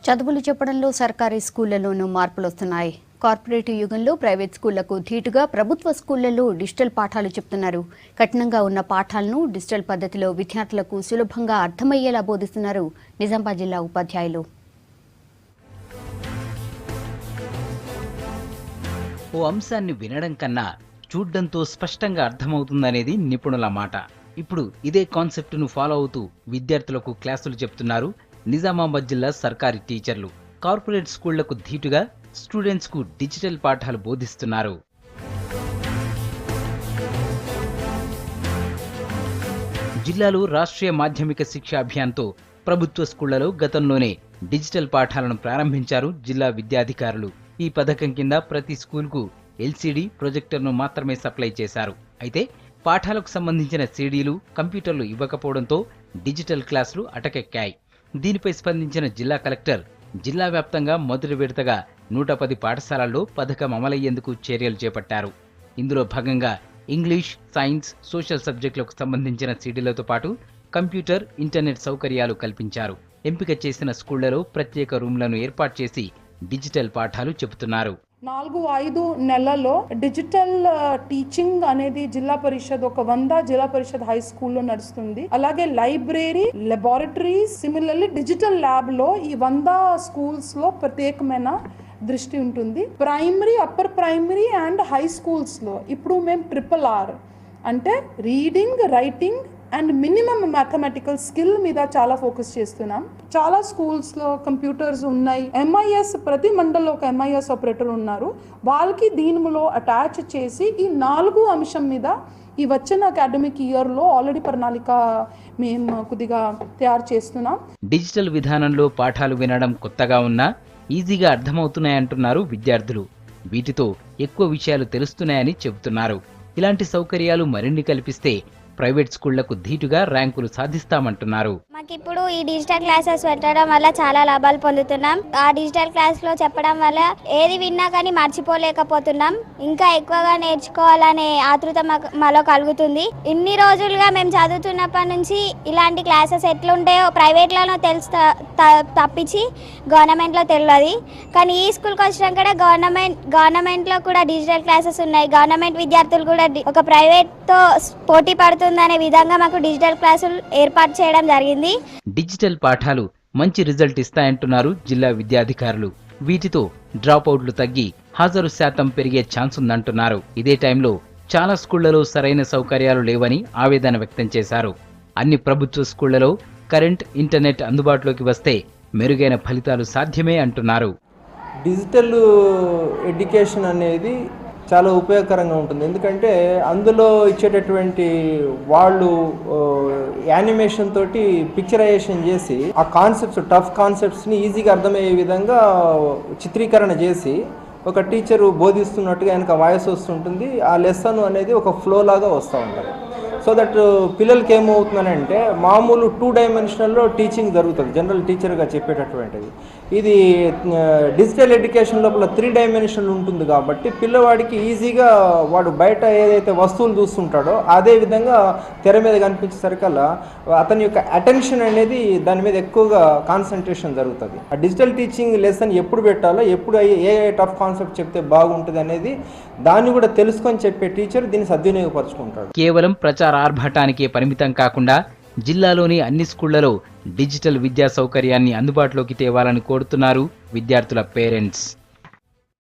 చదువులు చెప్పడంలో సర్కారీ స్కూళ్లలోనూ మార్పులు వస్తున్నాయి. కార్పొరేట్ యుగంలో ప్రైవేట్ స్కూళ్లకు ధీటుగా ప్రభుత్వ స్కూళ్లలో డిజిటల్ పాఠాలు చెప్తున్నారు. కఠినంగా ఉన్న పాఠాలను డిజిటల్ పద్ధతిలో విద్యార్థులకు సులభంగా అర్థమయ్యేలా బోధిస్తున్నారు నిజామాబాద్ జిల్లా ఉపాధ్యాయులు. ఓ అంశాన్ని వినడం కన్నా చూడ్డంతో స్పష్టంగా అర్థమవుతుందనేది నిపుణుల మాట. ఇప్పుడు ఇదే కాన్సెప్ట్ను ఫాలో అవుతూ విద్యార్థులకు క్లాసులు చెప్తున్నారు నిజామాబాద్ జిల్లా సర్కారీ టీచర్లు. కార్పొరేట్ స్కూళ్లకు ధీటుగా స్టూడెంట్స్కు డిజిటల్ పాఠాలు బోధిస్తున్నారు. జిల్లాలో రాష్ట్రీయ మాధ్యమిక శిక్షా అభియాన్తో ప్రభుత్వ స్కూళ్లలో గతంలోనే డిజిటల్ పాఠాలను ప్రారంభించారు జిల్లా విద్యాధికారులు. ఈ పథకం కింద ప్రతి స్కూల్కు ఎల్సీడీ ప్రొజెక్టర్ను మాత్రమే సప్లై చేశారు. అయితే పాఠాలకు సంబంధించిన సీడీలు, కంప్యూటర్లు ఇవ్వకపోవడంతో డిజిటల్ క్లాసులు అటకెక్కాయి. దీనిపై స్పందించిన జిల్లా కలెక్టర్ జిల్లా వ్యాప్తంగా మొదటి విడతగా 110 పాఠశాలల్లో పథకం అమలయ్యేందుకు చర్యలు చేపట్టారు. ఇందులో భాగంగా ఇంగ్లీష్, సైన్స్, సోషల్ సబ్జెక్టులకు సంబంధించిన సీడీలతో పాటు కంప్యూటర్, ఇంటర్నెట్ సౌకర్యాలు కల్పించారు. ఎంపిక చేసిన స్కూళ్లలో ప్రత్యేక రూమ్లను ఏర్పాటు చేసి డిజిటల్ పాఠాలు చెబుతున్నారు. 4-5 నెలల్లో డిజిటల్ టీచింగ్ అనేది జిల్లా పరిషత్ 100 జిల్లా పరిషత్ హై స్కూల్లో నడుస్తుంది. అలాగే లైబ్రరీ, లెబారెటరీస్, సిమిలర్లీ డిజిటల్ ల్యాబ్ లో ఈ 100 స్కూల్స్ లో ప్రత్యేకమైన దృష్టి ఉంటుంది. Primary, upper primary and high schools లో ఇప్పుడు మేము RRR అంటే reading, writing and minimum mathematical skill మీద చాలా ఫోకస్ చేస్తున్నాం. చాలా స్కూల్స్లో కంప్యూటర్స్ ఉన్నాయి. MIS ప్రతి మండల్లో ఒక MIS ఆపరేటర్ ఉన్నారు. వాళ్ళకి దీనిలో అటాచ్ చేసి ఈ 4 అంశం మీద ఈ వచ్చిన అకాడమిక్ ఇయర్లో ఆల్రెడీ ప్రణాళిక మేము కొద్దిగా తయారు చేస్తున్నాం. డిజిటల్ విధానంలో పాఠాలు వినడం కొత్తగా ఉన్నా ఈజీగా అర్థమవుతున్నాయంటున్నారు విద్యార్థులు. వీటితో ఎక్కువ విషయాలు తెలుస్తున్నాయని చెబుతున్నారు. ఇలాంటి సౌకర్యాలు మరిన్ని కల్పిస్తే ప్రైవేట్ స్కూళ్లకు ధీటుగా ర్యాంకులు సాధిస్తామంటున్నారు. మాకు ఇప్పుడు ఈ డిజిటల్ క్లాసెస్ పెట్టడం వల్ల చాలా లాభాలు పొందుతున్నాం. ఆ డిజిటల్ క్లాస్ లో చెప్పడం వల్ల ఏది విన్నా కానీ మర్చిపోలేకపోతున్నాం. ఇంకా ఎక్కువగా నేర్చుకోవాలనే ఆతృత మాలో కలుగుతుంది. ఇన్ని రోజులుగా మేము చదువుతున్నప్పటి నుంచి ఇలాంటి క్లాసెస్ ఎట్లుంటాయో ప్రైవేట్ లోనో తెలుసు తప్పించి గవర్నమెంట్ లో తెలియదు. కానీ ఈ స్కూల్కి వచ్చినాక గవర్నమెంట్ లో కూడా డిజిటల్ క్లాసెస్ ఉన్నాయి. గవర్నమెంట్ విద్యార్థులు కూడా ఒక ప్రైవేట్ తో పోటీ పడుతుందనే విధంగా మాకు డిజిటల్ క్లాసులు ఏర్పాటు చేయడం జరిగింది. డిజిటల్ పాఠాలు మంచి రిజల్ట్ ఇస్తాయంటున్నారు జిల్లా విద్యాధికారులు. వీటితో డ్రాప్ అవుట్లు తగ్గి హాజరు శాతం పెరిగే ఛాన్స్ ఉందంటున్నారు. ఇదే టైంలో చాలా స్కూళ్లలో సరైన సౌకర్యాలు లేవని ఆవేదన వ్యక్తం చేశారు. అన్ని ప్రభుత్వ స్కూళ్లలో కరెంట్, ఇంటర్నెట్ అందుబాటులోకి వస్తే మెరుగైన ఫలితాలు సాధ్యమే అంటున్నారు. డిజిటల్ ఎడ్యుకేషన్ అనేది చాలా ఉపయోగకరంగా ఉంటుంది. ఎందుకంటే అందులో ఇచ్చేటటువంటి వాళ్ళు యానిమేషన్ తోటి పిక్చరైజేషన్ చేసి ఆ కాన్సెప్ట్స్, టఫ్ కాన్సెప్ట్స్ని ఈజీగా అర్థమయ్యే విధంగా చిత్రీకరణ చేసి ఒక టీచరు బోధిస్తున్నట్టుగా ఆయనకు వాయిస్ వస్తుంటుంది. ఆ లెసన్ అనేది ఒక ఫ్లో లాగా వస్తూ ఉంటుంది. సో దట్ పిల్లలకి ఏమవుతుందనంటే మామూలు 2 డైమెన్షనల్లో టీచింగ్ జరుగుతుంది జనరల్ టీచర్గా చెప్పేటటువంటిది. ఇది డిజిటల్ ఎడ్యుకేషన్ లోపల 3 డైమెన్షన్ ఉంటుంది కాబట్టి పిల్లవాడికి ఈజీగా వాడు బయట ఏదైతే వస్తువులు చూస్తుంటాడో అదే విధంగా తెర మీద కనిపించేసరికల్లా అతని యొక్క అటెన్షన్ అనేది దాని మీద ఎక్కువగా కాన్సన్ట్రేషన్ జరుగుతుంది. ఆ డిజిటల్ టీచింగ్ లెసన్ ఎప్పుడు పెట్టాలో, ఎప్పుడు ఏ టఫ్ కాన్సెప్ట్ చెప్తే బాగుంటుంది అనేది దాన్ని కూడా తెలుసుకొని చెప్పే టీచర్ దీన్ని సద్వినియోగపరచుకుంటాడు. కేవలం ప్రచార ఆర్భాటానికే పరిమితం కాకుండా జిల్లాలోని అన్ని స్కూళ్లలో డిజిటల్ విద్యా సౌకర్యాన్ని అందుబాటులోకి తేవాలని కోరుతున్నారు విద్యార్థుల పేరెంట్స్.